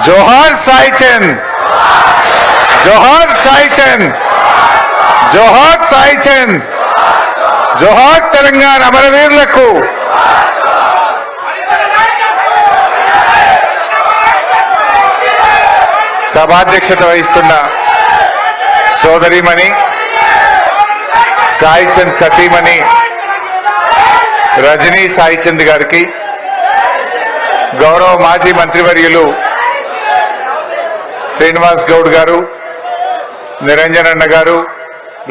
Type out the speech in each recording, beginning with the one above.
जोहार साई चंद, जोहार साई चंद, जोहार साई चंद, जोहार तेलंगाण अमरवीरुలకు సభాధ్యక్షత వహిస్తున్న సోదరిమణి సాయి చంద్ సతీమణి రజనీ సాయి చంద్ గారికి, గౌరవ మాజీ మంత్రివర్యులు శ్రీనివాస్ గౌడ్ గారు, నిరంజనన్న గారు,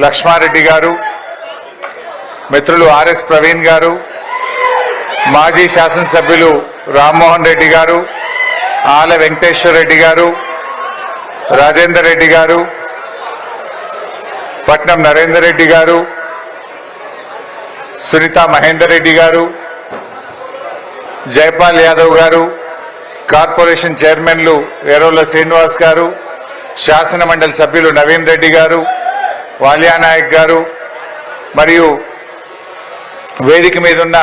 లక్ష్మారెడ్డి గారు, మిత్రులు ఆర్ఎస్ ప్రవీణ్ గారు, మాజీ శాసనసభ్యులు రామ్మోహన్ రెడ్డి గారు, ఆల వెంకటేశ్వర రెడ్డి గారు, రాజేందర్ రెడ్డి గారు, పట్నం నరేందర్ రెడ్డి గారు, సునీత మహేందర్ రెడ్డి గారు, జైపాల్ యాదవ్ గారు, కార్పొరేషన్ చైర్మన్లు ఎర్రోల శ్రీనివాస్ గారు, శాసన మండలి సభ్యులు నవీన్ రెడ్డి గారు, వాలియా నాయక్ గారు, మరియు వేదిక మీద ఉన్న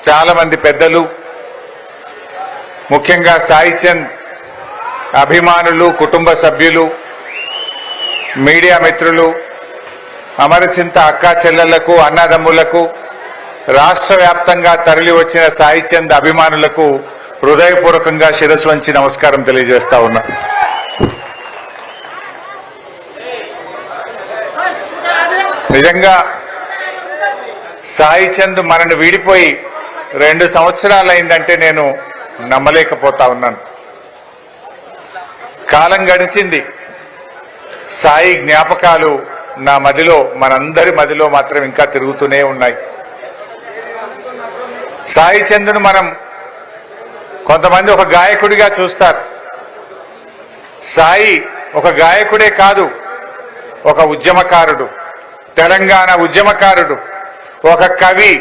చాలా మంది పెద్దలు, ముఖ్యంగా సాయి చంద్ అభిమానులు, కుటుంబ సభ్యులు, మీడియా మిత్రులు, అమరచింత అక్కా చెల్లెళ్లకు, అన్నదమ్ములకు, రాష్ట్ర వ్యాప్తంగా తరలి వచ్చిన సాయి చంద్ అభిమానులకు హృదయపూర్వకంగా శిరస్సు వంచి నమస్కారం తెలియజేస్తా ఉన్నా. నిజంగా సాయి చంద్ మనను వీడిపోయి 2 సంవత్సరాలు అయిందంటే నేను నమ్మలేకపోతా ఉన్నాను. కాలం గడిచింది, సాయి జ్ఞాపకాలు నా మదిలో, మనందరి మదిలో మాత్రం ఇంకా తిరుగుతూనే ఉన్నాయి. సాయి చంద్ను మనం కొంతమంది ఒక గాయకుడిగా చూస్తారు. సాయి ఒక గాయకుడే కాదు, ఒక ఉద్యమకారుడు, తెలంగాణ ఉద్యమకారుడు, ఒక కవి,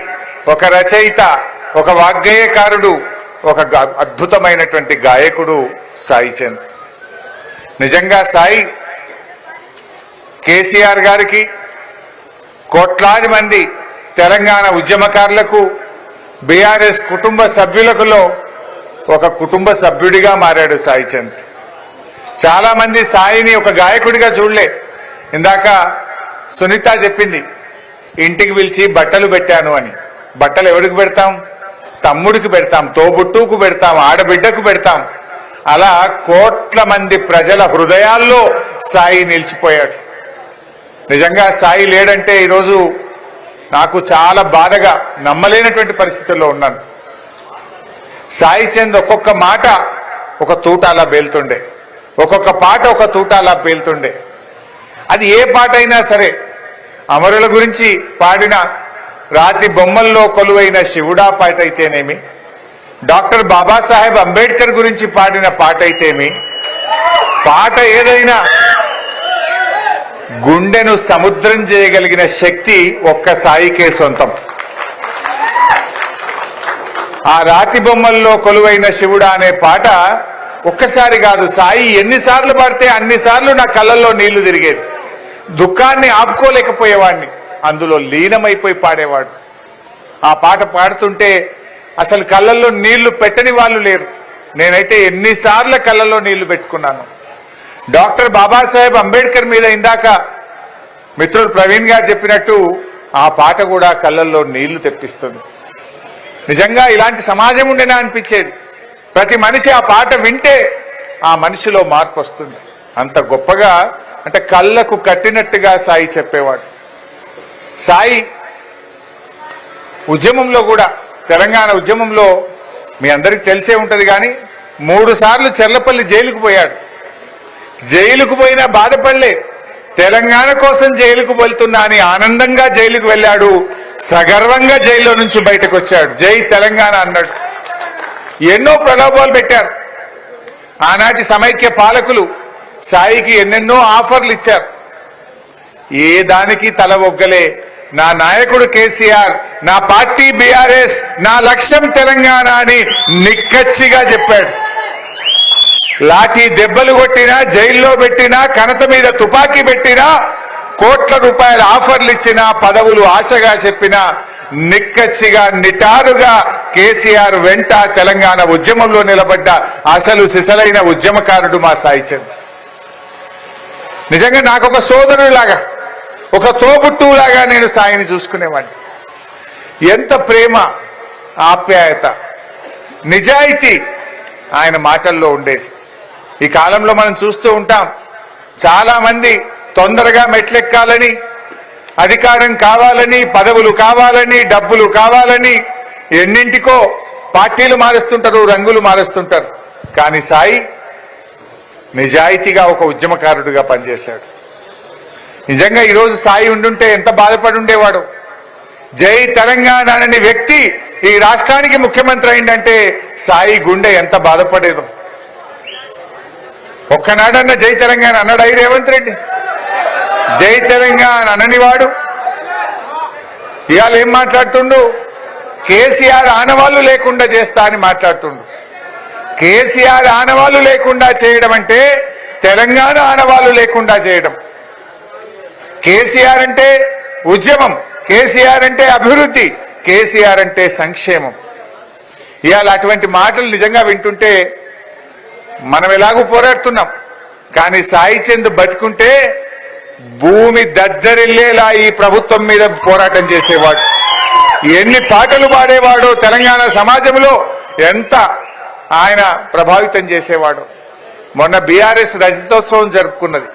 ఒక రచయిత, ఒక వాగ్గేయకారుడు, ఒక అద్భుతమైనటువంటి గాయకుడు సాయి చంద్. నిజంగా సాయి కేసీఆర్ గారికి, కోట్లాది మంది తెలంగాణ ఉద్యమకారులకు, బీఆర్ఎస్ కుటుంబ సభ్యులకులో ఒక కుటుంబ సభ్యుడిగా మారాడు సాయి చంద్. చాలా మంది సాయిని ఒక గాయకుడిగా చూడలే. ఇందాక సునీత చెప్పింది, ఇంటికి పిలిచి బట్టలు పెట్టాను అని. బట్టలు ఎవరికి పెడతాం? తమ్ముడికి పెడతాం, తోబుట్టుకు పెడతాం, ఆడబిడ్డకు పెడతాం. అలా కోట్ల మంది ప్రజల హృదయాల్లో సాయి నిలిచిపోయాడు. నిజంగా సాయి లేడంటే ఈరోజు నాకు చాలా బాధగా, నమ్మలేనటువంటి పరిస్థితుల్లో ఉన్నాను. సాయి చంద్ ఒక్కొక్క మాట ఒక తూటాలా పేలుతుండే, ఒక్కొక్క పాట ఒక తూటాలా పేలుతుండే. అది ఏ పాట అయినా సరే, అమరుల గురించి పాడిన రాతి బొమ్మల్లో కొలువైన శివుడా పాట అయితేనేమి, డాక్టర్ బాబాసాహెబ్ అంబేద్కర్ గురించి పాడిన పాట అయితేమి, పాట ఏదైనా గుండెను సముద్రం చేయగలిగిన శక్తి ఒక్క సాయికే సొంతం. ఆ రాతి బొమ్మల్లో కొలువైన శివుడా అనే పాట ఒక్కసారి కాదు, సాయి ఎన్నిసార్లు పాడితే అన్నిసార్లు నా కళ్ళల్లో నీళ్లు తిరిగేది. దుఃఖాన్ని ఆపుకోలేకపోయేవాడిని, అందులో లీనమైపోయి పాడేవాడు. ఆ పాట పాడుతుంటే అసలు కళ్ళల్లో నీళ్లు పెట్టని వాళ్ళు లేరు. నేనైతే ఎన్నిసార్లు కళ్ళల్లో నీళ్లు పెట్టుకున్నాను. డాక్టర్ బాబాసాహెబ్ అంబేద్కర్ మీద ఇందాక మిత్రుడు ప్రవీణ్ గారు చెప్పినట్టు ఆ పాట కూడా కళ్ళల్లో నీళ్లు తెప్పిస్తుంది. నిజంగా ఇలాంటి సమాజం ఉండేనా అనిపించేది. ప్రతి మనిషి ఆ పాట వింటే ఆ మనిషిలో మార్పు వస్తుంది. అంత గొప్పగా, అంటే కళ్ళకు కట్టినట్టుగా సాయి చెప్పేవాడు. సాయి ఉద్యమంలో కూడా, తెలంగాణ ఉద్యమంలో మీ అందరికి తెలిసే ఉంటది, కానీ 3 సార్లు చెర్లపల్లి జైలుకు పోయాడు. జైలుకు పోయినా బాధపడలే. తెలంగాణ కోసం జైలుకు వెళ్తున్నా అని ఆనందంగా జైలుకు వెళ్ళాడు. సగర్వంగా జైల్లో నుంచి బయటకు వచ్చాడు. జై తెలంగాణ అన్నాడు. ఎన్నో ప్రలోభాలు పెట్టారు. ఆనాటి సమైక్య పాలకులు సాయికి ఎన్నెన్నో ఆఫర్లు ఇచ్చారు. ఏ దానికి తల ఒగ్గలే. నా నాయకుడు కేసీఆర్, నా పార్టీ బీఆర్ఎస్, నా లక్ష్యం తెలంగాణ అని నిక్కచ్చిగా చెప్పాడు. లాఠీ దెబ్బలు కొట్టినా, జైల్లో పెట్టినా, కనత మీద తుపాకీ పెట్టినా, కోట్ల రూపాయల ఆఫర్లు ఇచ్చినా, పదవులు ఆశగా చెప్పినా, నిక్కచ్చిగా నిటారుగా కేసీఆర్ వెంట తెలంగాణ ఉద్యమంలో నిలబడ్డ అసలు సిసలైన ఉద్యమకారుడు మా సాయి చంద్. నిజంగా నాకు ఒక సోదరులాగా, ఒక తోబుట్టులాగా నేను సాయిని చూసుకునేవాడిని. ఎంత ప్రేమ, ఆప్యాయత, నిజాయితీ ఆయన మాటల్లో ఉండేది. ఈ కాలంలో మనం చూస్తూ ఉంటాం, చాలా మంది తొందరగా మెట్లెక్కాలని, అధికారం కావాలని, పదవులు కావాలని, డబ్బులు కావాలని ఎన్నింటికో పార్టీలు మారుస్తుంటారు, రంగులు మారుస్తుంటారు. కానీ సాయి నిజాయితీగా ఒక ఉద్యమకారుడిగా పనిచేశాడు. నిజంగా ఈరోజు సాయి ఉండుంటే ఎంత బాధపడి ఉండేవాడు. జై తెలంగాణ అనే వ్యక్తి ఈ రాష్ట్రానికి ముఖ్యమంత్రి అయిందంటే సాయి గుండె ఎంత బాధపడేదో. ఒక్కనాడన్న జై తెలంగాణ అన్నాడు అయి రేవంత్ రెడ్డి. జై తెలంగాణ అననివాడు ఇవాళ ఏం మాట్లాడుతుండు? కేసీఆర్ ఆనవాళ్లు లేకుండా చేస్తా అని మాట్లాడుతుండు. కేసీఆర్ ఆనవాళ్లు లేకుండా చేయడం అంటే తెలంగాణ ఆనవాళ్లు లేకుండా చేయడం. కేసీఆర్ అంటే ఉద్యమం, కేసీఆర్ అంటే అభివృద్ధి, కేసీఆర్ అంటే సంక్షేమం. ఇవాళ అటువంటి మాటలు నిజంగా వింటుంటే మనం ఎలాగూ పోరాడుతున్నాం, కానీ సాయి చంద్ బతికుంటే భూమి దద్దరిల్లేలా ఈ ప్రభుత్వం మీద పోరాటం చేసేవాడు. ఎన్ని పాటలు పాడేవాడో, తెలంగాణ సమాజంలో ఎంత ఆయన ప్రభావితం చేసేవాడు. మొన్న బీఆర్ఎస్ రజతోత్సవం జరుపుకున్నది.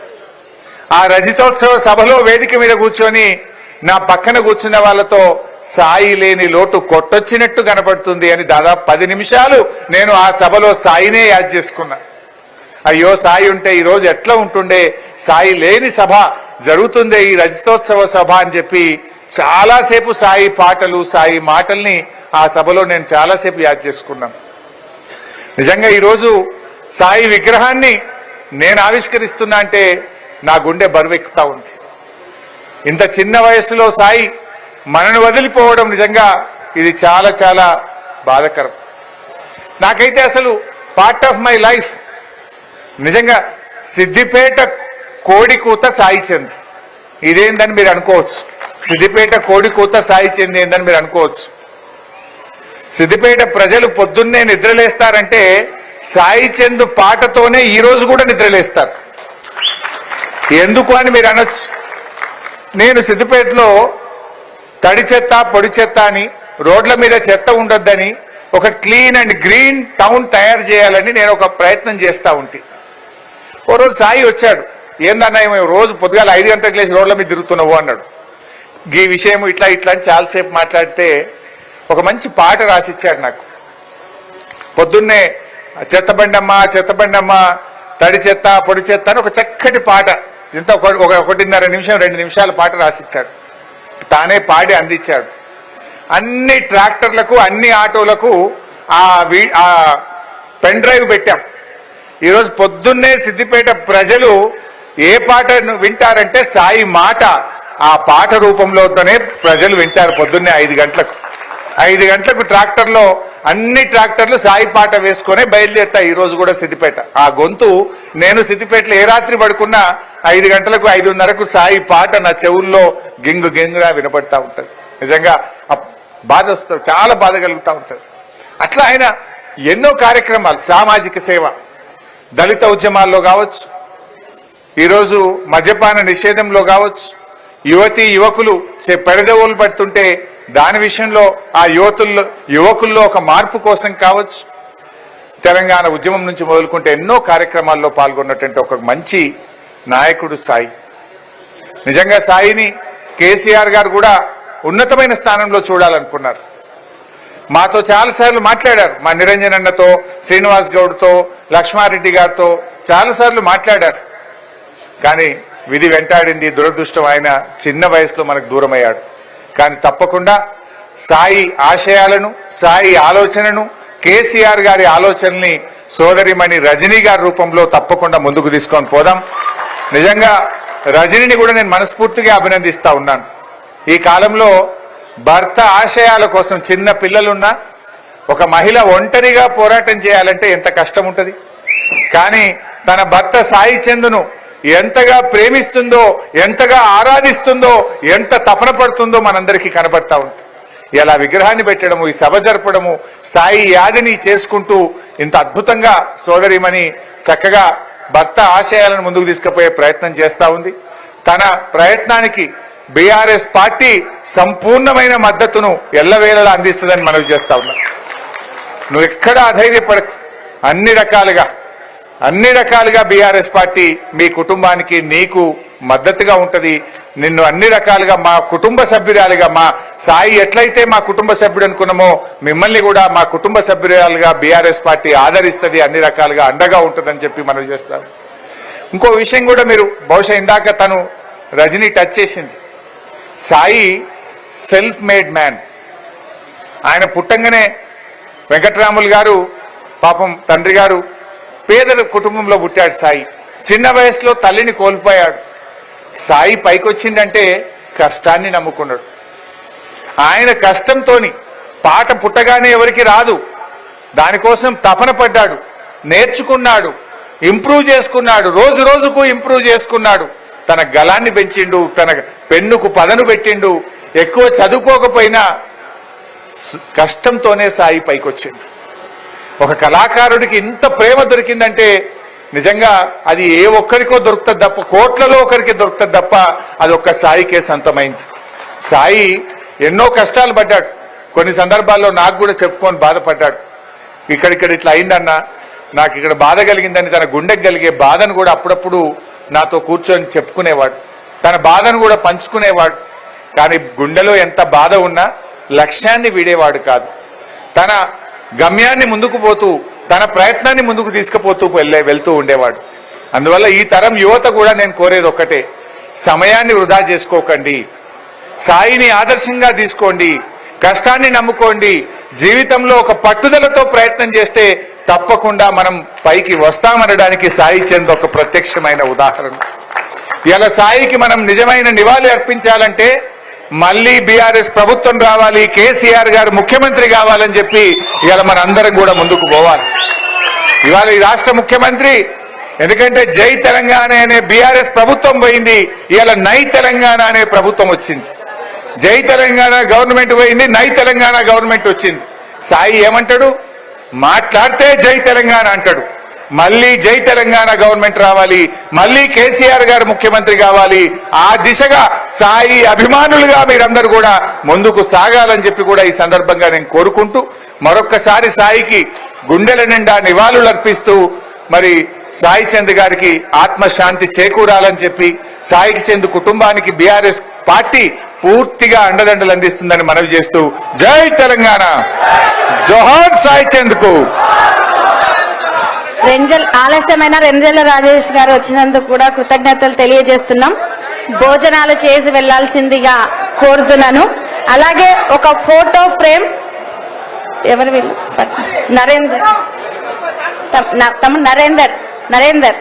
ఆ రజతోత్సవ సభలో వేదిక మీద కూర్చొని నా పక్కన కూర్చున్న వాళ్ళతో సాయి లేని లోటు కొట్టొచ్చినట్టు కనపడుతుంది అని దాదాపు 10 నిమిషాలు నేను ఆ సభలో సాయినే యాద్ చేసుకున్నా. అయ్యో సాయి ఉంటే ఈరోజు ఎట్లా ఉంటుండే, సాయి లేని సభ జరుగుతుందే ఈ రజతోత్సవ సభ అని చెప్పి చాలాసేపు సాయి పాటలు, సాయి మాటల్ని ఆ సభలో నేను చాలాసేపు యాద్ చేసుకున్నాను. నిజంగా ఈరోజు సాయి విగ్రహాన్ని నేను ఆవిష్కరిస్తున్నా అంటే నా గుండె బరువెక్కుతా ఉంది. ఇంత చిన్న వయసులో సాయి మనను వదిలిపోవడం నిజంగా ఇది చాలా చాలా బాధాకరం. నాకైతే అసలు పార్ట్ ఆఫ్ మై లైఫ్ నిజంగా సిద్దిపేట కోడికూత సాయి చంద్. ఇదేందని మీరు అనుకోవచ్చు. సిద్దిపేట కోడికూత సాయి చంద్ ఏందని మీరు అనుకోవచ్చు. సిద్దిపేట ప్రజలు పొద్దున్నే నిద్రలేస్తారంటే సాయి చంద్ పాటతోనే ఈ రోజు కూడా నిద్రలేస్తారు. ఎందుకు అని మీరు అనొచ్చు. నేను సిద్దిపేటలో తడి చెత్త, పొడి చెత్త అని, రోడ్ల మీద చెత్త ఉండొద్దని, ఒక క్లీన్ అండ్ గ్రీన్ టౌన్ తయారు చేయాలని నేను ఒక ప్రయత్నం చేస్తూ ఉంటే ఓ రోజు సాయి వచ్చాడు. ఏందన్నా రోజు పొద్దుగాల 5 గంటలకు లేచి రోడ్ల మీద తిరుగుతున్నావు అన్నాడు. ఈ విషయం ఇట్లా ఇట్లా అని చాలాసేపు మాట్లాడితే ఒక మంచి పాట రాసిచ్చాడు నాకు. పొద్దున్నే చెత్తబండమ్మ చెత్తబండమ్మ, తడి చెత్త పొడి చెత్త అని ఒక చక్కటి పాట, ఇంత 1.5 నిమిషం 2 నిమిషాల పాట రాసిచ్చాడు. తానే పాడి అందించాడు. అన్ని ట్రాక్టర్లకు, అన్ని ఆటోలకు ఆ పెన్ డ్రైవ్ పెట్టాం. ఈరోజు పొద్దున్నే సిద్దిపేట ప్రజలు ఏ పాట వింటారంటే సాయి మాట, ఆ పాట రూపంలోనే ప్రజలు వింటారు. పొద్దున్నే 5 గంటలకు 5 గంటలకు ట్రాక్టర్లో అన్ని ట్రాక్టర్లు సాయి పాట వేసుకునే బయలుదేరుతాయి. ఈ రోజు కూడా సిద్దిపేట ఆ గొంతు నేను సిద్దిపేటలో ఏ రాత్రి పడుకున్నా 5 గంటలకు 5:30కు సాయి పాట నా చెవుల్లో గింగు గింగుగా వినపడతా ఉంటది. నిజంగా బాధ వస్తుంది, చాలా బాధ కలుగుతూ ఉంటది. అట్లా ఆయన ఎన్నో కార్యక్రమాలు, సామాజిక సేవ, దళిత ఉద్యమాల్లో కావచ్చు, ఈరోజు మద్యపాన నిషేధంలో కావచ్చు, యువతీ యువకులు పెడదవులు పడుతుంటే దాని విషయంలో ఆ యువకుల్లో ఒక మార్పు కోసం కావచ్చు, తెలంగాణ ఉద్యమం నుంచి మొదలుకుంటే ఎన్నో కార్యక్రమాల్లో పాల్గొన్నటువంటి ఒక మంచి నాయకుడు సాయి. నిజంగా సాయిని కేసీఆర్ గారు కూడా ఉన్నతమైన స్థానంలో చూడాలనుకున్నారు. మాతో చాలాసార్లు మాట్లాడారు. మా నిరంజన్ అన్నతో, శ్రీనివాస్ గౌడ్తో, లక్ష్మారెడ్డి గారితో చాలాసార్లు మాట్లాడారు. కానీ విధి వెంటాడింది, దురదృష్టం. ఆయన చిన్న వయసులో మనకు దూరమయ్యాడు. కానీ తప్పకుండా సాయి ఆశయాలను, సాయి ఆలోచనను, కేసీఆర్ గారి ఆలోచనల్ని సోదరిమణి రజనీ గారి రూపంలో తప్పకుండా ముందుకు తీసుకొని పోదాం. నిజంగా రజనీని కూడా నేను మనస్ఫూర్తిగా అభినందిస్తా ఉన్నాను. ఈ కాలంలో భర్త ఆశయాల కోసం చిన్న పిల్లలున్నా ఒక మహిళ ఒంటరిగా పోరాటం చేయాలంటే ఎంత కష్టం ఉంటుంది. కానీ తన భర్త సాయి చంద్ను ఎంతగా ప్రేమిస్తుందో, ఎంతగా ఆరాధిస్తుందో, ఎంత తపన పడుతుందో మనందరికీ కనబడతా ఉంది. ఇలా విగ్రహాన్ని పెట్టడము, ఈ సభ జరపడము, సాయి యాదిని చేసుకుంటూ ఇంత అద్భుతంగా సోదరిమణి చక్కగా భర్త ఆశయాలను ముందుకు తీసుకుపోయే ప్రయత్నం చేస్తా ఉంది. తన ప్రయత్నానికి బీఆర్ఎస్ పార్టీ సంపూర్ణమైన మద్దతును ఎల్లవేళలా అందిస్తుందని మనవి చేస్తా ఉన్నా. నువ్వు ఎక్కడా అధైర్యపడకు. అన్ని రకాలుగా బీఆర్ఎస్ పార్టీ మీ కుటుంబానికి నీకు మద్దతుగా ఉంటది. నిన్ను అన్ని రకాలుగా మా కుటుంబ సభ్యురాలుగా, మా సాయి ఎట్లయితే మా కుటుంబ సభ్యుడు అనుకున్నామో మిమ్మల్ని కూడా మా కుటుంబ సభ్యురాలుగా బీఆర్ఎస్ పార్టీ ఆదరిస్తుంది, అన్ని రకాలుగా అండగా ఉంటుందని చెప్పి మనం చేస్తాం. ఇంకో విషయం కూడా మీరు బహుశా ఇందాక తను రజనీ టచ్ చేసింది. Sai self made man. ఆయన పుట్టంగానే వెంకట్రాములు గారు పాపం తండ్రి గారు పేదల కుటుంబంలో పుట్టాడు. సాయి చిన్న వయసులో తల్లిని కోల్పోయాడు. సాయి పైకొచ్చిందంటే కష్టాన్ని నమ్ముకున్నాడు. ఆయన కష్టంతోని పాట పుట్టగానే ఎవరికి రాదు, దానికోసం తపన పడ్డాడు, నేర్చుకున్నాడు, ఇంప్రూవ్ చేసుకున్నాడు, రోజు రోజుకు ఇంప్రూవ్ చేసుకున్నాడు. తన గలాన్ని పెంచిండు, తన పెన్నుకు పదను పెట్టిండు. ఎక్కువ చదువుకోకపోయినా కష్టంతోనే సాయి పైకొచ్చిండు. ఒక కళాకారుడికి ఇంత ప్రేమ దొరికిందంటే నిజంగా అది ఏ ఒక్కరికో దొరుకుతుంది తప్ప, కోట్లలో ఒకరికి దొరుకుతుంది తప్ప అది ఒక్క సాయికే సొంతమైంది. సాయి ఎన్నో కష్టాలు పడ్డాడు. కొన్ని సందర్భాల్లో నాకు కూడా చెప్పుకొని బాధపడ్డాడు. ఇక్కడ ఇట్లా అయిందన్నా, నాకు ఇక్కడ బాధ కలిగిందని తన గుండెకి కలిగే బాధను కూడా అప్పుడప్పుడు నాతో కూర్చొని చెప్పుకునేవాడు. తన బాధను కూడా పంచుకునేవాడు. కానీ గుండెలో ఎంత బాధ ఉన్నా లక్ష్యాన్ని వీడేవాడు కాదు. తన గమ్యాన్ని ముందుకు పోతూ, తన ప్రయత్నాన్ని ముందుకు తీసుకుపోతూ వెళ్తూ ఉండేవాడు. అందువల్ల ఈ తరం యువత కూడా నేను కోరేది ఒక్కటే, సమయాన్ని వృధా చేసుకోకండి, సాయిని ఆదర్శంగా తీసుకోండి, కష్టాన్ని నమ్ముకోండి. జీవితంలో ఒక పట్టుదలతో ప్రయత్నం చేస్తే తప్పకుండా మనం పైకి వస్తామనడానికి సాయి చంద్ ఒక ప్రత్యక్షమైన ఉదాహరణ. ఇలా సాయికి మనం నిజమైన నివాళి అర్పించాలంటే మళ్ళీ బీఆర్ఎస్ ప్రభుత్వం రావాలి, కేసీఆర్ గారు ముఖ్యమంత్రి కావాలని చెప్పి ఇవాళ మన అందరం కూడా ముందుకు పోవాలి. ఇవాళ ఈ రాష్ట్ర ముఖ్యమంత్రి, ఎందుకంటే జై తెలంగాణ అనే బీఆర్ఎస్ ప్రభుత్వం పోయింది, ఇవాళ నై తెలంగాణ అనే ప్రభుత్వం వచ్చింది. జై తెలంగాణ గవర్నమెంట్ పోయింది, నై తెలంగాణ గవర్నమెంట్ వచ్చింది. సాయి ఏమంటాడు? మాట్లాడితే జై తెలంగాణ అంటాడు. మళ్ళీ జై తెలంగాణ గవర్నమెంట్ రావాలి, మళ్ళీ కేసీఆర్ గారు ముఖ్యమంత్రి కావాలి. ఆ దిశగా సాయి అభిమానులుగా మీరందరూ కూడా ముందుకు సాగాలని చెప్పి కూడా ఈ సందర్భంగా నేను కోరుకుంటూ, మరొక్కసారి సాయికి గుండెల నిండా నివాళులు అర్పిస్తూ, మరి సాయి చంద్ గారికి ఆత్మశాంతి చేకూరాలని చెప్పి, సాయి చంద్ కుటుంబానికి బీఆర్ఎస్ పార్టీ పూర్తిగా అండదండలు అందిస్తుందని మనవి చేస్తూ, జై తెలంగాణ, జోహార్ సాయి చంద్ కు. ఆలస్యమైన రెంజల రాజేష్ గారు వచ్చినందుకు కూడా కృతజ్ఞతలు తెలియజేస్తున్నాం. భోజనాలు చేసి వెళ్లాల్సిందిగా కోరుతున్నాను. అలాగే ఒక ఫోటో ఫ్రేమ్ ఎవరు వీళ్ళు? నరేందర్, నరేందర్